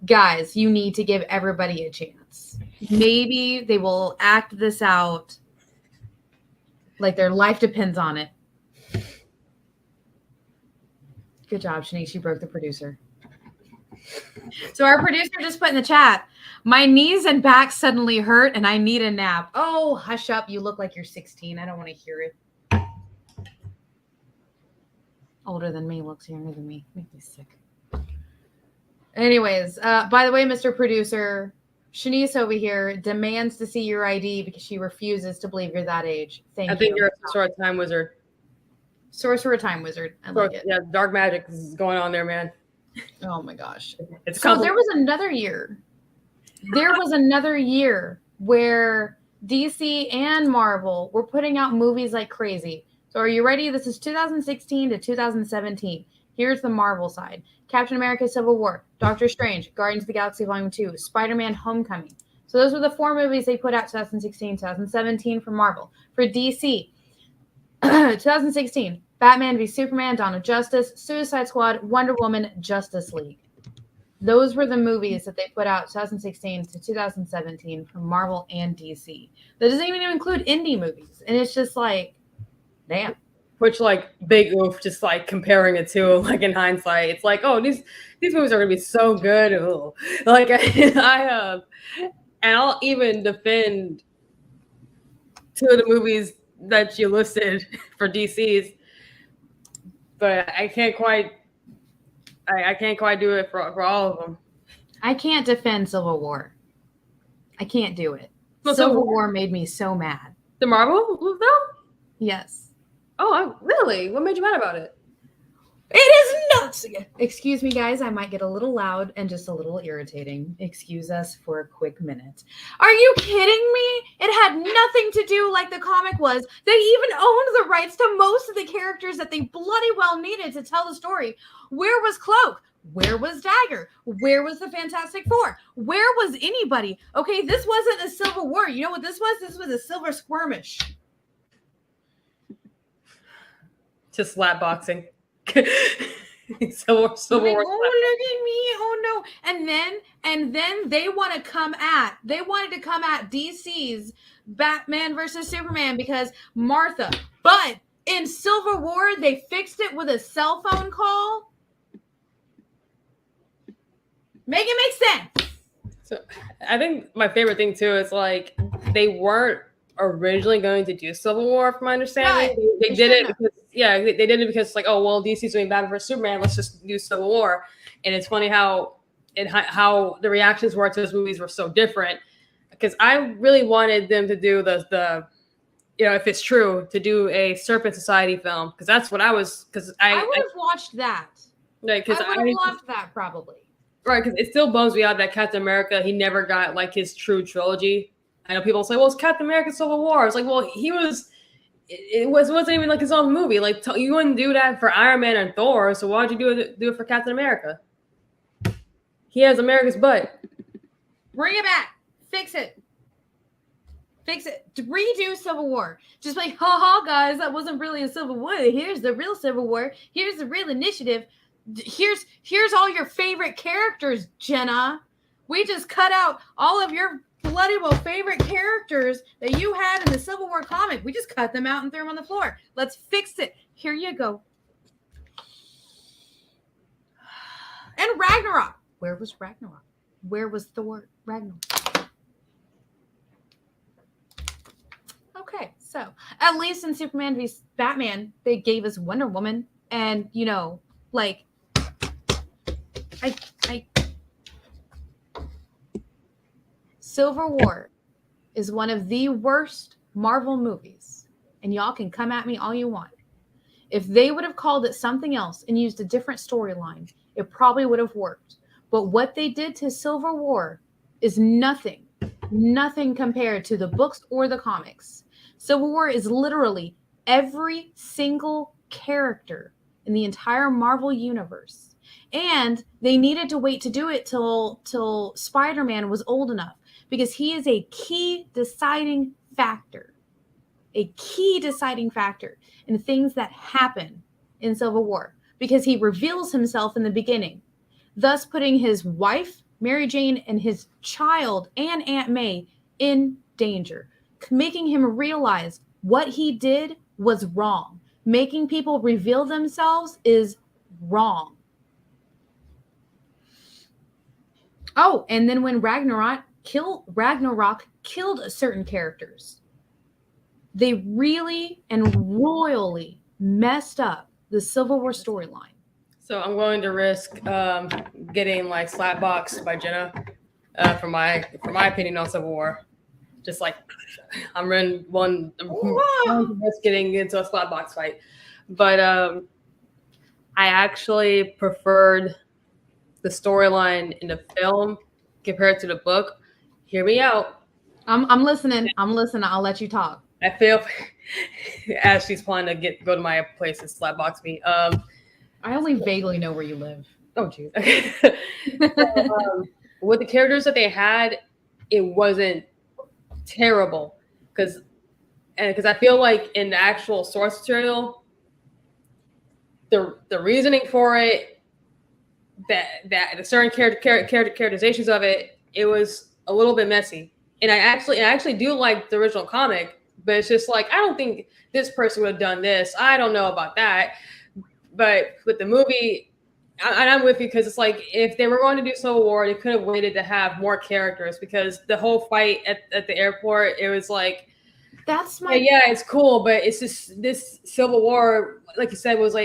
guys, you need to give everybody a chance. Maybe they will act this out like their life depends on it. Good job, Shanice. You broke the producer. So our producer just put in the chat, my knees and back suddenly hurt and I need a nap. Oh, hush up. You look like you're 16. I don't want to hear it. Older than me, looks younger than me. Make me sick. Anyways, by the way, Mr. Producer, Shanice over here demands to see your ID because she refuses to believe you're that age. Thank you. I think you're a sort of time wizard. Sorcerer time wizard. I like it. Yeah, dark magic is going on there, man. Oh my gosh. So there was another year. There was another year where DC and Marvel were putting out movies like crazy. So are you ready? This is 2016 to 2017. Here's the Marvel side. Captain America Civil War, Doctor Strange, Guardians of the Galaxy Volume 2, Spider-Man Homecoming. So those were the 4 movies they put out 2016, 2017 for Marvel. For DC, 2016, Batman v Superman, Dawn of Justice, Suicide Squad, Wonder Woman, Justice League. Those were the movies that they put out 2016 to 2017 from Marvel and DC. That doesn't even include indie movies. And it's just like, damn. Which, like, big oof, just like comparing it to, like, in hindsight, it's like, oh, these movies are gonna be so good. Ooh. Like, and I'll even defend 2 of the movies that you listed for DC's, but I can't quite do it for all of them. I can't defend Civil War. I can't do it. Well, Civil War made me so mad. The Marvel though? Yes. Oh, really? What made you mad about it? It is nuts. Excuse me, guys. I might get a little loud and just a little irritating. Excuse us for a quick minute. Are you kidding me? It had nothing to do like the comic was. They even owned the rights to most of the characters that they bloody well needed to tell the story. Where was Cloak? Where was Dagger? Where was the Fantastic Four? Where was anybody? Okay, this wasn't a Civil War. You know what this was? This was a Silver Skirmish. Just slap boxing. Civil War. Oh, look at me. Oh no. And then they wanted to come at DC's Batman versus Superman because Martha. But in Civil War, they fixed it with a cell phone call. Make it make sense. So I think my favorite thing too is like they weren't originally going to do Civil War, from my understanding. Right. They did it because they did it because it's like, oh well, DC's doing Batman vs Superman, let's just do Civil War. And it's funny how the reactions were to those movies were so different. because I really wanted them to do the if it's true, to do a Serpent Society film, because that's what I would have watched that. Right, because I would have loved that probably. Right, because it still bums me out that Captain America, he never got like his true trilogy. I know people say, well, it's Captain America Civil War. It's like, well, it wasn't even like his own movie. Like, you wouldn't do that for Iron Man and Thor, so why'd you do it for Captain America? He has America's butt. Bring it back. Fix it. Redo Civil War. Just like, haha, guys, that wasn't really a Civil War. Here's the real Civil War. Here's the real initiative. Here's all your favorite characters, Jena. We just cut out all of your bloody well favorite characters that you had in the Civil War comic. We just cut them out and threw them on the floor. Let's fix it. Here you go. And Ragnarok. Where was Ragnarok? Where was Thor Ragnarok? Okay, so at least in Superman v Batman, they gave us Wonder Woman, and like I Civil War is one of the worst Marvel movies, and y'all can come at me all you want. If they would have called it something else and used a different storyline, it probably would have worked. But what they did to Civil War is nothing compared to the books or the comics. Civil War is literally every single character in the entire Marvel universe. And they needed to wait to do it till Spider-Man was old enough, because he is a key deciding factor in things that happen in Civil War, because he reveals himself in the beginning, thus putting his wife, Mary Jane, and his child and Aunt May in danger, making him realize what he did was wrong. Making people reveal themselves is wrong. Oh, and then when Ragnarok killed certain characters, they really and royally messed up the Civil War storyline. So I'm going to risk getting like slapboxed by Jena for my opinion on Civil War. Just like I'm just getting into a slapbox fight, but I actually preferred the storyline in the film compared to the book. Hear me out. I'm listening. I'll let you talk. I feel as she's planning to go to my place and slapbox me. I only vaguely know where you live. Oh, geez. With the characters that they had, it wasn't terrible, because I feel like in the actual source material, the reasoning for it, that the certain characterizations of it was a little bit messy. And I actually do like the original comic, but it's just like, I don't think this person would have done this. I don't know about that. But with the movie, I'm with you, because it's like, if they were going to do Civil War, they could have waited to have more characters, because the whole fight at the airport, it was like, yeah, it's cool, but it's just, this Civil War, like you said, was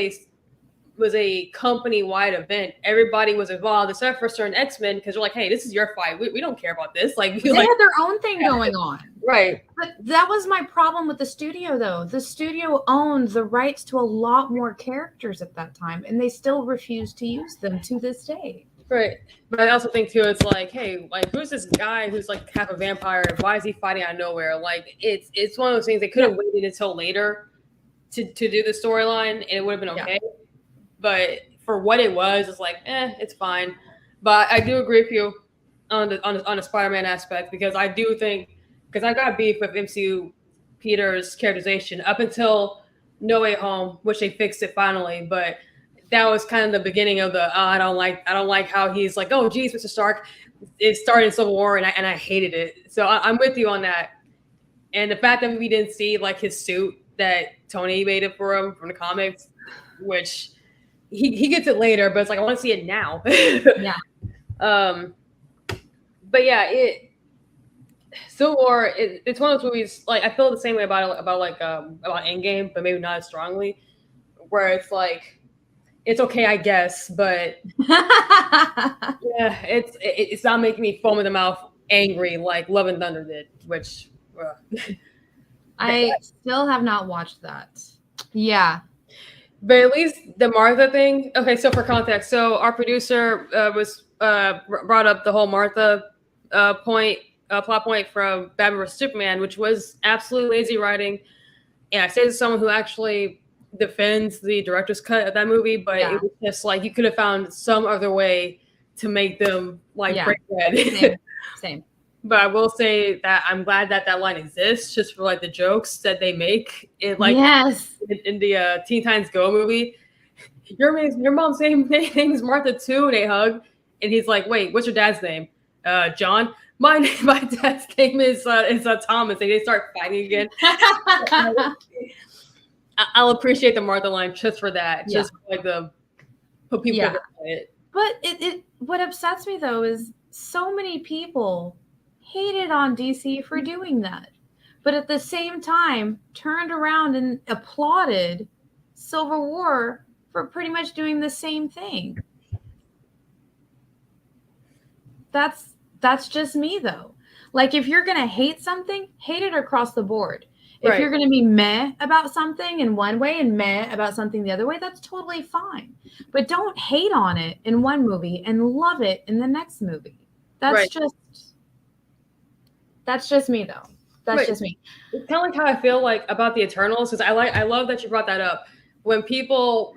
a company-wide event. Everybody was involved except for certain X-Men, because they're like, hey, this is your fight. We don't care about this. Like, they had their own thing going on. Right. But that was my problem with the studio, though. The studio owned the rights to a lot more characters at that time, and they still refuse to use them to this day. Right. But I also think, too, it's like, hey, like, who's this guy who's like half a vampire? Why is he fighting out of nowhere? Like, it's one of those things they could have waited until later to do the storyline, and it would have been okay. Yeah. But for what it was, it's like, it's fine. But I do agree with you on the Spider-Man aspect, because I do think, because I got beef with MCU Peter's characterization up until No Way Home, which they fixed it finally. But that was kind of the beginning of the I don't like how he's like, oh geez, Mr. Stark. It started in Civil War, and I hated it. So I'm with you on that. And the fact that we didn't see like his suit that Tony made it for him from the comics, which he gets it later, but it's like, I want to see it now. Yeah. But yeah, Civil War, it's one of those movies, like, I feel the same way about Endgame, but maybe not as strongly, where it's like, it's okay, I guess, but yeah, it's not making me foam in the mouth angry like Love and Thunder did, which I still have not watched that. Yeah. But at least the Martha thing. Okay, so for context, so our producer brought up the whole Martha plot point from Batman vs Superman, which was absolutely lazy writing. And I say this as someone who actually defends the director's cut of that movie, but it was just like you could have found some other way to make them like break bread. Same. But I will say that I'm glad that line exists, just for like the jokes that they make in like in the Teen Titans Go movie. Your mom's name is Martha too, and they hug, and he's like, "Wait, what's your dad's name? John. My dad's name is Thomas." And they start fighting again. I'll appreciate the Martha line just for that, just for, like the people. But it what upsets me though is so many people hated on DC for doing that, but at the same time turned around and applauded Civil War for pretty much doing the same thing. That's just me though. Like if you're gonna hate something, hate it across the board. If you're gonna be meh about something in one way and meh about something the other way, that's totally fine. But don't hate on it in one movie and love it in the next movie. That's just me though. That's just me. It's kind of like how I feel like about the Eternals, because I love that you brought that up. When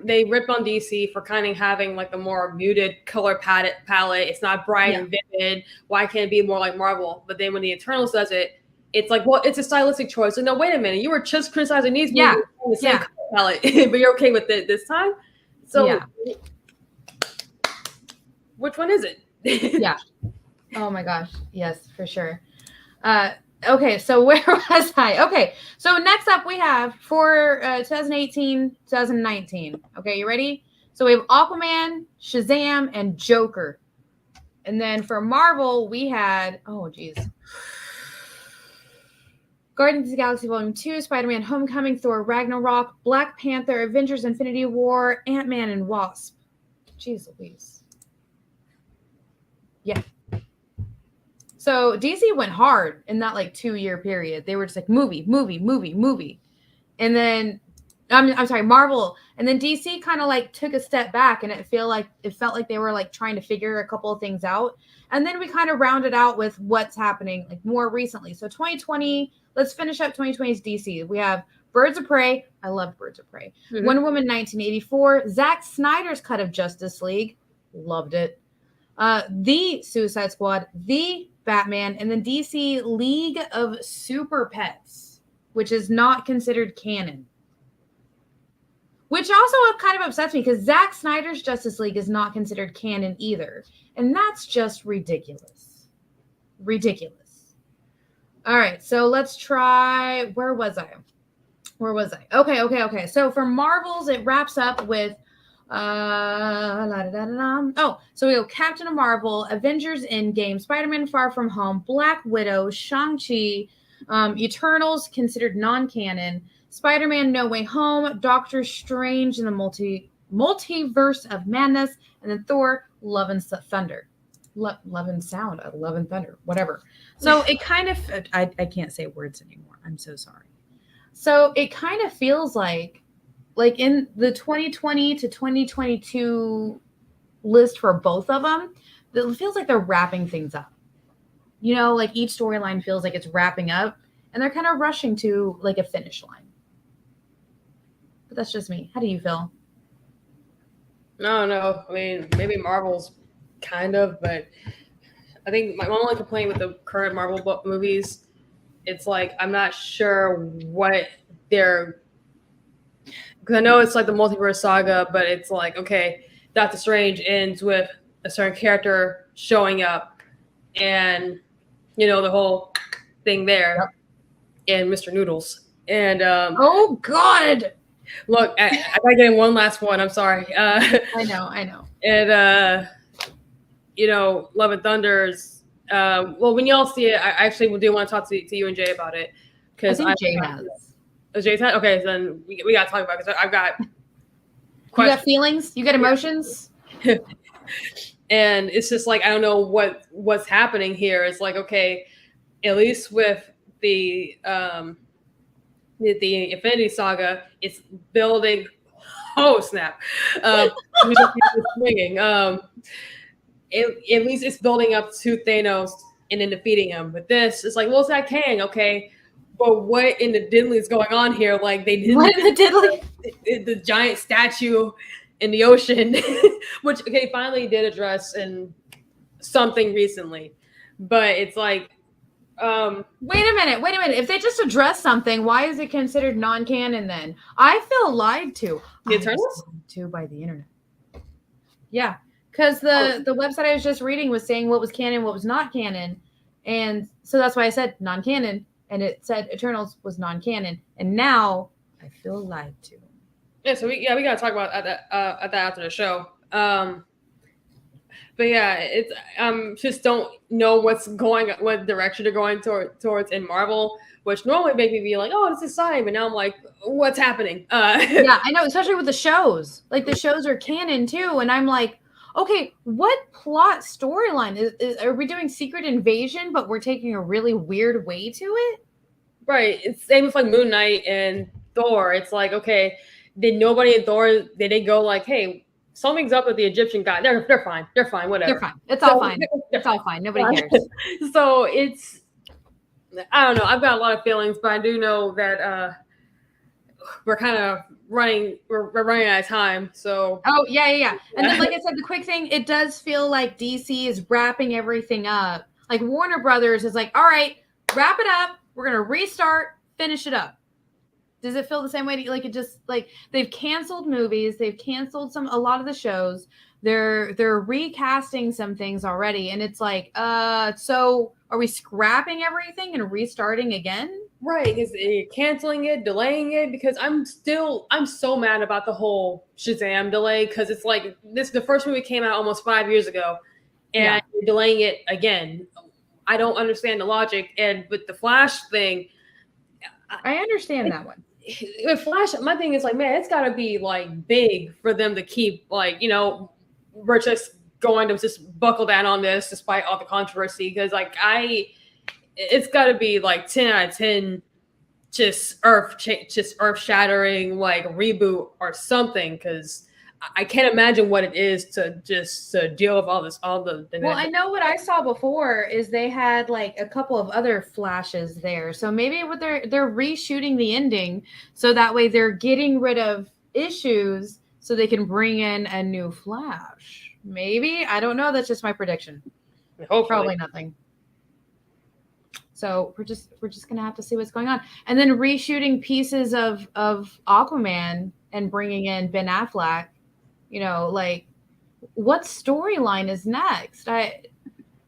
they rip on DC for kind of having like the more muted color palette, it's not bright and vivid. Why can't it be more like Marvel? But then when the Eternals does it, it's like, well, it's a stylistic choice. So no, wait a minute, you were just criticizing these movies on the same color palette, but you're okay with it this time. So which one is it? Oh my gosh. Yes, for sure. Okay, so where was I? Okay, so next up we have for 2018, 2019. Okay, you ready? So we have Aquaman, Shazam, and Joker. And then for Marvel, we had, Guardians of the Galaxy Volume 2, Spider-Man Homecoming, Thor Ragnarok, Black Panther, Avengers Infinity War, Ant-Man and Wasp. Jeez Louise. Yeah. So DC went hard in that like 2-year period. They were just like movie. And then I'm sorry, Marvel. And then DC kind of like took a step back, and it felt like they were like trying to figure a couple of things out. And then we kind of rounded out with what's happening like more recently. So 2020, let's finish up 2020's DC. We have Birds of Prey. I love Birds of Prey. Mm-hmm. Wonder Woman 1984. Zack Snyder's cut of Justice League. Loved it. The Suicide Squad. The Batman, and then DC League of Super Pets, which is not considered canon. Which also kind of upsets me because Zack Snyder's Justice League is not considered canon either. And that's just ridiculous. Ridiculous. All right, so let's try. Where was I? Okay. So for Marvels, it wraps up with so we go Captain Marvel, Avengers Endgame, Spider-Man Far From Home, Black Widow, Shang-Chi, Eternals considered non-canon, Spider-Man No Way Home, Doctor Strange in the Multiverse of Madness, and then Thor Love and Thunder. Love and Sound, Love and Thunder, whatever. So it kind of, I can't say words anymore. I'm so sorry. So it kind of feels like in the 2020 to 2022 list for both of them, it feels like they're wrapping things up. You know, like each storyline feels like it's wrapping up, and they're kind of rushing to like a finish line. But that's just me. How do you feel? No. I mean, maybe Marvel's kind of, but I think my only complaint with the current Marvel movies, it's like I'm not sure what they're. Because I know it's like the multiverse saga, but it's like, okay, Doctor Strange ends with a certain character showing up, and you know the whole thing there, and Mr. Noodles, and oh God, look, I gotta get in one last one. I'm sorry. I know. And you know, Love and Thunder's. Well, when y'all see it, I actually do want to talk to you and Jay about it because I think Jay has. Jay's had? Okay, so then we got to talk about it because I've got questions. You got feelings? You got emotions? And it's just like, I don't know what's happening here. It's like, okay, at least with the Infinity Saga, it's building. Oh snap! Swinging. At least it's building up to Thanos and then defeating him. But this is like, well, it's not Kang, okay? But what in the diddly is going on here? Like they did the giant statue in the ocean, which finally did address in something recently, but it's like, wait a minute. If they just address something, why is it considered non-canon then? I feel lied to. The Eternals? Lied to by the internet. Yeah, because the website I was just reading was saying what was canon, what was not canon, and so that's why I said non-canon, and it said Eternals was non-canon, and now I feel lied to. Yeah, so we gotta talk about that after the show. But yeah, it's just don't know what direction they're going towards in Marvel, which normally make me be like, oh, it's exciting, but now I'm like, what's happening? Yeah, I know, especially with the shows. Like the shows are canon too, and I'm like, okay, what plot storyline are we doing? Secret Invasion, but we're taking a really weird way to it. Right. It's same with like Moon Knight and Thor. It's like, okay, did nobody in Thor? Did they go like, hey, something's up with the Egyptian guy? They're fine. They're fine. Whatever. They're fine. It's all fine. It's all fine. Nobody cares. So it's, I don't know. I've got a lot of feelings, but I do know that we're kind of running. We're running out of time. So. Oh yeah. And then, like I said, the quick thing, it does feel like DC is wrapping everything up. Like Warner Brothers is like, all right, wrap it up. We're gonna restart, finish it up. Does it feel the same way to you? Like it just like they've canceled movies, they've canceled a lot of the shows. They're recasting some things already, and it's like, so are we scrapping everything and restarting again? Right, because canceling it, delaying it, because I'm so mad about the whole Shazam delay, because it's like the first movie came out almost 5 years ago, and you're delaying it again. I don't understand the logic, and with the Flash thing, I understand that one. With Flash, my thing is like, man, it's got to be like big for them to keep like, we're just going to just buckle down on this despite all the controversy, because like it's got to be like 10 out of 10, just earth shattering like reboot or something, because I can't imagine what it is to just deal with all the. Well, I know what I saw before is they had like a couple of other Flashes there. So maybe what they're reshooting the ending so that way they're getting rid of issues so they can bring in a new Flash. Maybe, I don't know. That's just my prediction. Hopefully. Probably nothing. So we're just gonna have to see what's going on, and then reshooting pieces of Aquaman and bringing in Ben Affleck. Like what storyline is next?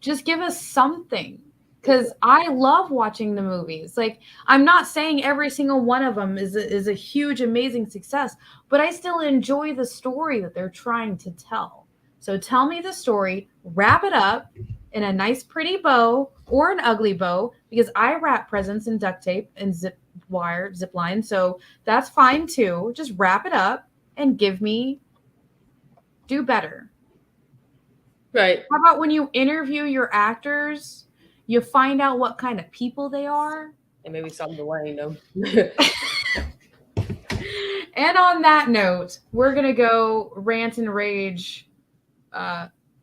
Just give us something, because I love watching the movies. Like, I'm not saying every single one of them is a huge, amazing success, but I still enjoy the story that they're trying to tell. So tell me the story, wrap it up in a nice, pretty bow or an ugly bow, because I wrap presents in duct tape and zip line. So that's fine too. Just wrap it up and do better. Right. How about when you interview your actors, you find out what kind of people they are? And maybe something to learn them. And on that note, we're going to go rant and rage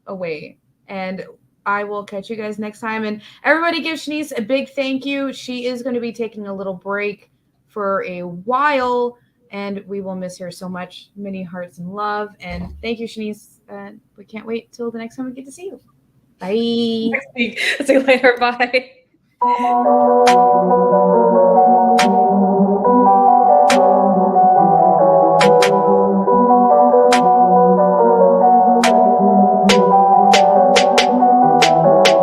away. And I will catch you guys next time. And everybody give Shanice a big thank you. She is going to be taking a little break for a while, and we will miss her so much. Many hearts and love. And thank you, Shanice. We can't wait till the next time we get to see you. Bye. See you later. Bye.